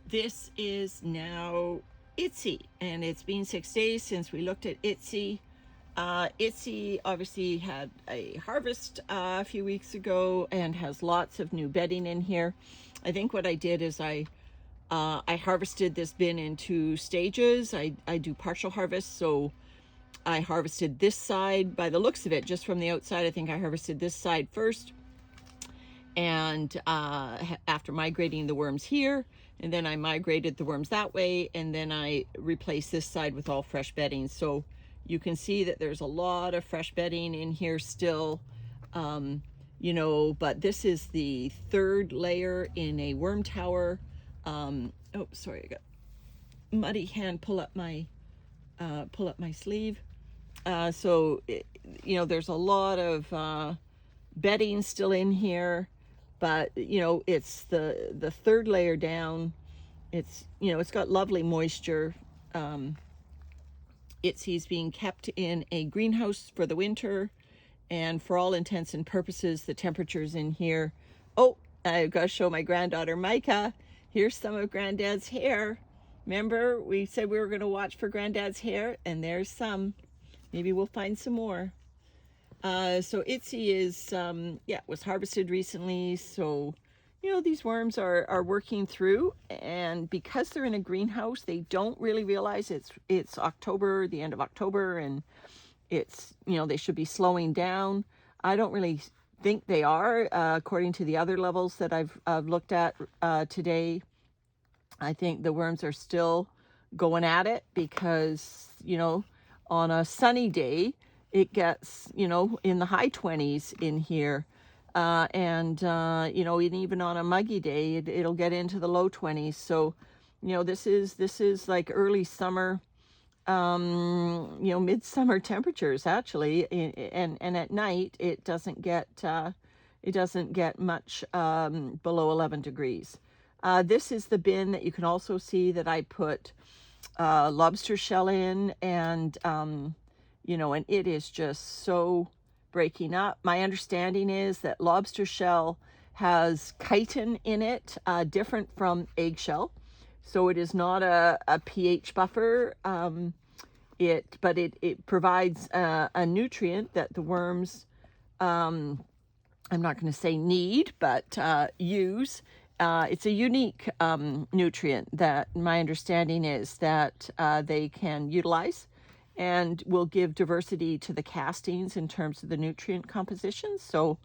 This is now Itsy, and it's been 6 days since we looked at Itsy. Itsy obviously had a harvest a few weeks ago and has lots of new bedding in here. I think what I did is I harvested this bin in 2 stages. I do partial harvest, so I harvested this side. By the looks of it, just from the outside, I think I harvested this side first, and after migrating the worms here, and then I migrated the worms that way, and then I replaced this side with all fresh bedding. So you can see that there's a lot of fresh bedding in here still, but this is the third layer in a worm tower. Oh, sorry, I got muddy hand. Pull up my sleeve. There's a lot of bedding still in here, but it's the third layer down. It's got lovely moisture. Itsy's being kept in a greenhouse for the winter, and for all intents and purposes, the temperatures in here. Oh, I've got to show my granddaughter Micah. Here's some of Granddad's hair. Remember, we said we were going to watch for Granddad's hair, and there's some. Maybe we'll find some more. So Itsy is, was harvested recently. So, these worms are working through, and because they're in a greenhouse, they don't really realize it's October, the end of October, and it's, they should be slowing down. I don't really think they are, according to the other levels that I've looked at today. I think the worms are still going at it because, on a sunny day, it gets, in the high 20s in here. And even on a muggy day, it'll get into the low 20s. So, this is like early summer, midsummer temperatures actually. And at night, it doesn't get much below 11 degrees. This is the bin that you can also see that I put lobster shell in, and and it is just so breaking up. My understanding is that lobster shell has chitin in it, different from eggshell, so it is not a pH buffer. But it provides a nutrient that the worms, I'm not going to say need, but use. It's a unique nutrient that my understanding is that they can utilize, and will give diversity to the castings in terms of the nutrient composition. So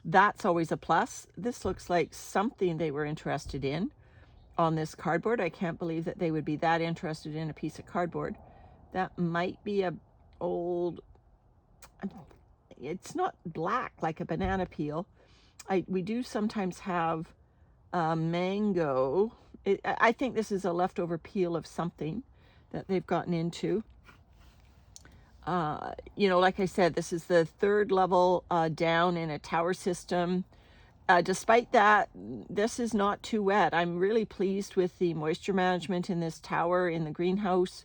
that's always a plus. This looks like something they were interested in on this cardboard. I can't believe that they would be that interested in a piece of cardboard. That might be it's not black like a banana peel. We do sometimes have mango. I think this is a leftover peel of something that they've gotten into. Like I said, this is the third level down in a tower system. Despite that, this is not too wet. I'm really pleased with the moisture management in this tower in the greenhouse.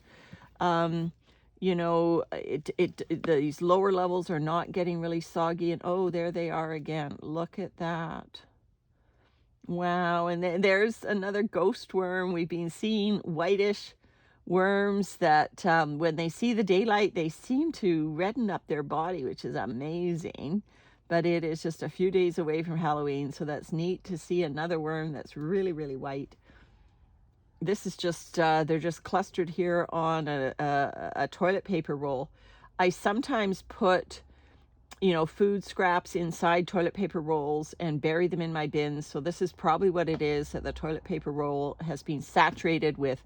These lower levels are not getting really soggy, and oh, there they are again. Look at that. Wow. And then there's another ghost worm. We've been seeing whitish worms that when they see the daylight, they seem to redden up their body, which is amazing. But it is just a few days away from Halloween, so that's neat to see another worm that's really, really white. This is just, they're just clustered here on a toilet paper roll. I sometimes put, food scraps inside toilet paper rolls and bury them in my bins. So this is probably what it is, that the toilet paper roll has been saturated with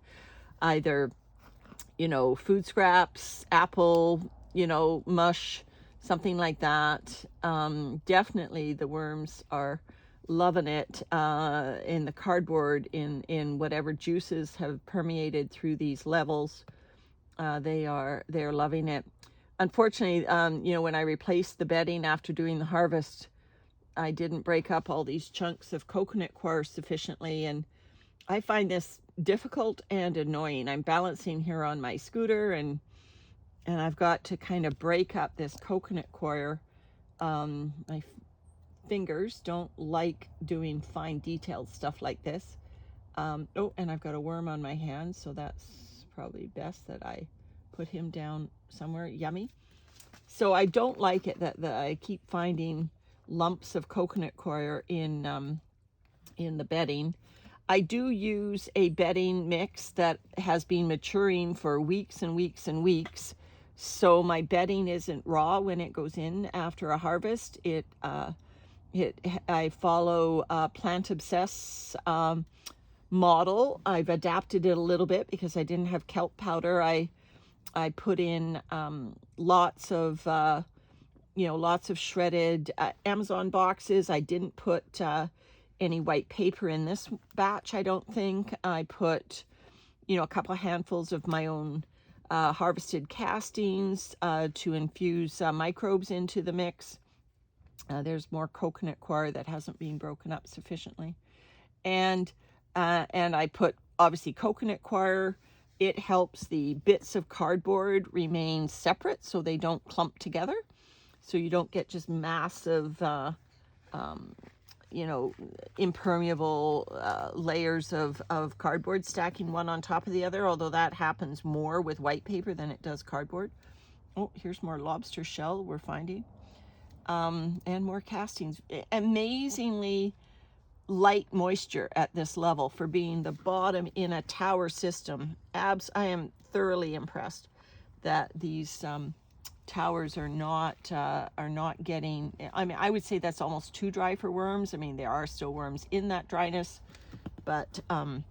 either, food scraps, apple, mush, something like that. Definitely the worms are loving it in the cardboard, in whatever juices have permeated through these levels. They're loving it. Unfortunately, when I replaced the bedding after doing the harvest, I didn't break up all these chunks of coconut coir sufficiently, and I find this difficult and annoying. I'm balancing here on my scooter, and I've got to kind of break up this coconut coir. My fingers don't like doing fine detailed stuff like this. Oh, and I've got a worm on my hand, so that's probably best that I put him down somewhere. Yummy. So I don't like it that I keep finding lumps of coconut coir in the bedding. I do use a bedding mix that has been maturing for weeks and weeks and weeks. So my bedding isn't raw when it goes in after a harvest. I follow Plant Obsess model. I've adapted it a little bit because I didn't have kelp powder. I put in lots of lots of shredded Amazon boxes. I didn't put any white paper in this batch, I don't think. I put, a couple of handfuls of my own harvested castings to infuse microbes into the mix. There's more coconut coir that hasn't been broken up sufficiently. And I put, obviously, coconut coir. It helps the bits of cardboard remain separate so they don't clump together. So you don't get just massive, impermeable layers of cardboard stacking one on top of the other, although that happens more with white paper than it does cardboard. Oh, here's more lobster shell we're finding. And more castings. Amazingly light moisture at this level for being the bottom in a tower system. I am thoroughly impressed that these towers are not getting. I mean, I would say that's almost too dry for worms. I mean, there are still worms in that dryness, but I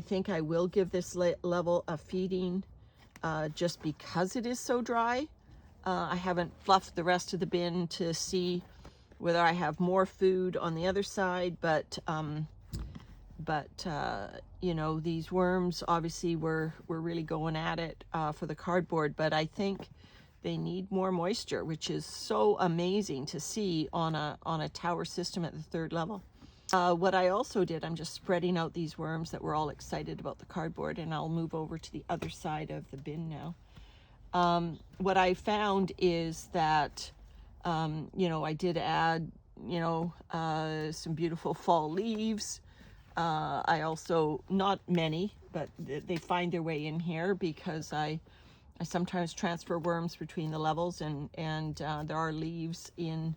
think I will give this level a feeding just because it is so dry. I haven't fluffed the rest of the bin to see whether I have more food on the other side, but these worms obviously were really going at it for the cardboard, but I think they need more moisture, which is so amazing to see on a tower system at the third level. What I also did, I'm just spreading out these worms that were all excited about the cardboard, and I'll move over to the other side of the bin now. What I found is that I did add, some beautiful fall leaves. I also, not many, but they find their way in here because I sometimes transfer worms between the levels, and there are leaves in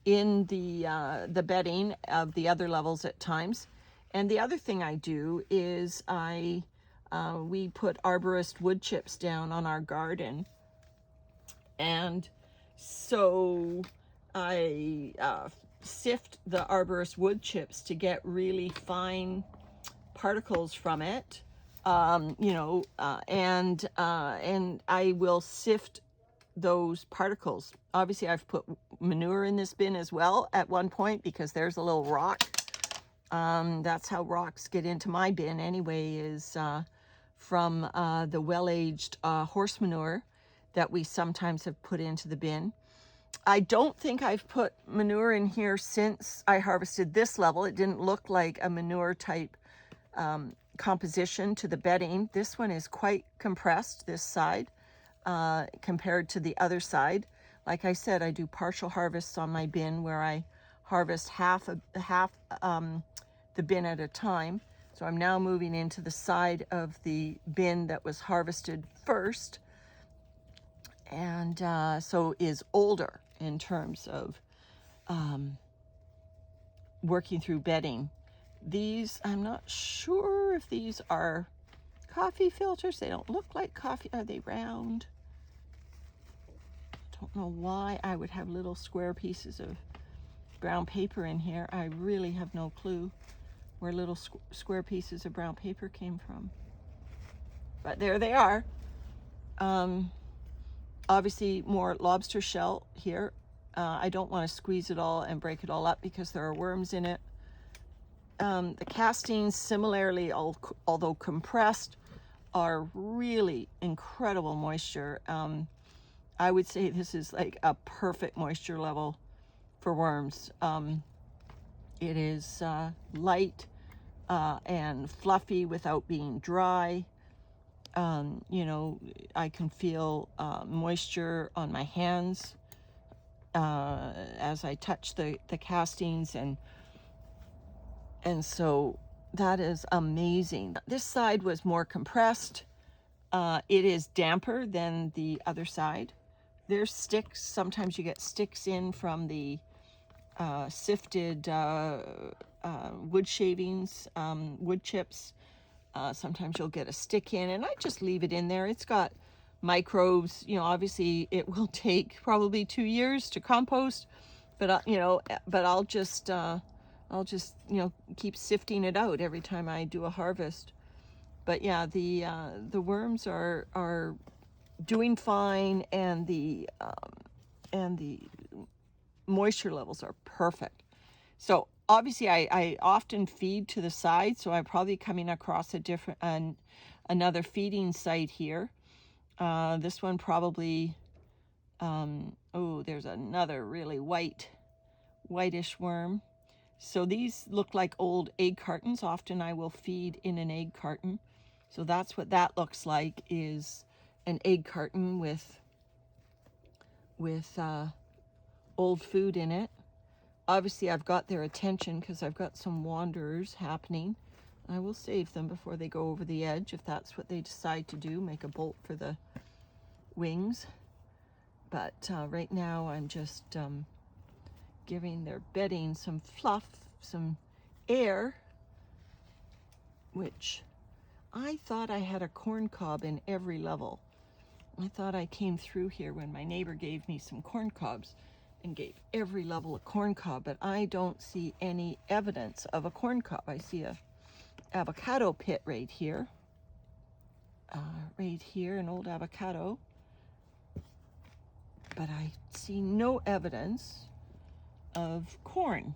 the bedding of the other levels at times. And the other thing I do is we put arborist wood chips down on our garden, and so I sift the arborist wood chips to get really fine particles from it, and I will sift those particles. Obviously, I've put manure in this bin as well at one point because there's a little rock. That's how rocks get into my bin anyway, is from the well-aged horse manure that we sometimes have put into the bin. I don't think I've put manure in here since I harvested this level. It didn't look like a manure type composition to the bedding. This one is quite compressed, this side, compared to the other side. Like I said, I do partial harvests on my bin where I harvest half the bin at a time. So I'm now moving into the side of the bin that was harvested first, and so is older in terms of working through bedding. These, I'm not sure if these are coffee filters. They don't look like coffee. Are they round? I don't know why I would have little square pieces of brown paper in here. I really have no clue where little square pieces of brown paper came from. But there they are. Obviously more lobster shell here. I don't want to squeeze it all and break it all up because there are worms in it. The castings, similarly, although compressed, are really incredible moisture. I would say this is like a perfect moisture level for worms. It is light and fluffy without being dry. I can feel moisture on my hands as I touch the castings, and And so that is amazing. This side was more compressed. It is damper than the other side. There's sticks. Sometimes you get sticks in from the sifted wood shavings, wood chips. Sometimes you'll get a stick in, and I just leave it in there. It's got microbes. You know, obviously it will take probably 2 years to compost, but you know, but I'll just you know, keep sifting it out every time I do a harvest. But yeah, the worms are doing fine, and the moisture levels are perfect. So obviously I often feed to the side, so I'm probably coming across a different another feeding site here. This one probably oh, there's another really whitish worm. So these look like old egg cartons. Often I will feed in an egg carton. So that's what that looks like, is an egg carton with old food in it. Obviously I've got their attention because I've got some wanderers happening. I will save them before they go over the edge if that's what they decide to do, make a bolt for the wings. But right now I'm just giving their bedding some fluff, some air, which I thought I had a corn cob in every level. I thought I came through here when my neighbor gave me some corn cobs and gave every level a corn cob, but I don't see any evidence of a corn cob. I see a avocado pit right here, an old avocado, but I see no evidence of corn.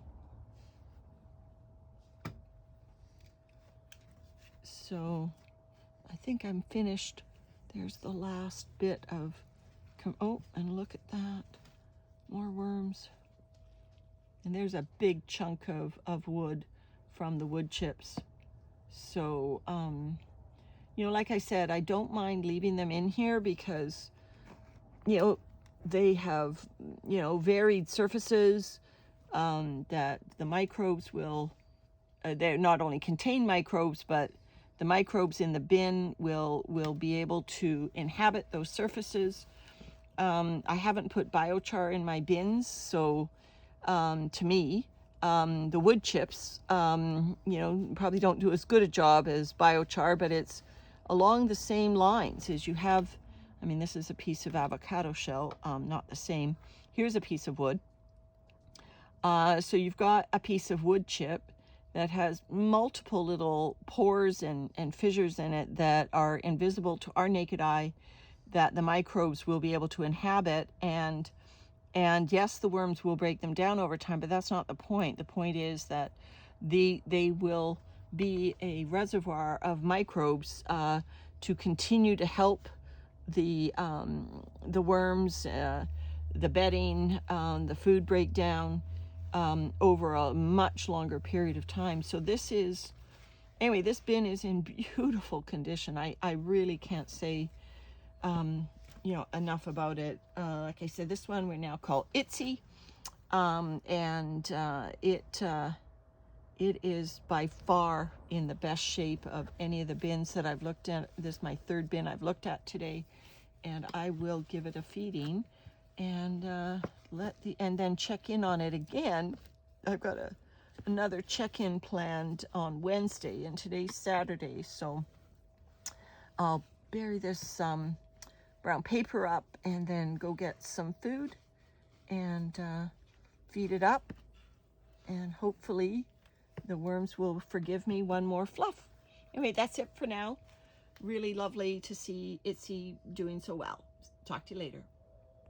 So I think I'm finished. There's the last bit of, oh, and look at that, more worms. And there's a big chunk of wood from the wood chips. So, you know, like I said, I don't mind leaving them in here because, you know, they have, you know, varied surfaces, that the microbes will, they not only contain microbes, but the microbes in the bin will be able to inhabit those surfaces. I haven't put biochar in my bins, so to me, the wood chips, you know, probably don't do as good a job as biochar, but it's along the same lines as you have. I mean, this is a piece of avocado shell, not the same. Here's a piece of wood. So you've got a piece of wood chip that has multiple little pores and fissures in it that are invisible to our naked eye, that the microbes will be able to inhabit. And yes, the worms will break them down over time, but that's not the point. The point is that they will be a reservoir of microbes to continue to help the worms, the bedding, the food breakdown, over a much longer period of time. So this is, anyway, this bin is in beautiful condition. I really can't say, you know, enough about it. Like I said, this one we now call Itsy, and it is by far in the best shape of any of the bins that I've looked at. This is my third bin I've looked at today, and I will give it a feeding and and then check in on it again. I've got another check-in planned on Wednesday, and today's Saturday, so I'll bury this brown paper up and then go get some food and feed it up, and hopefully the worms will forgive me one more fluff. Anyway, that's it for now. Really lovely to see Itsy doing so well. Talk to you later.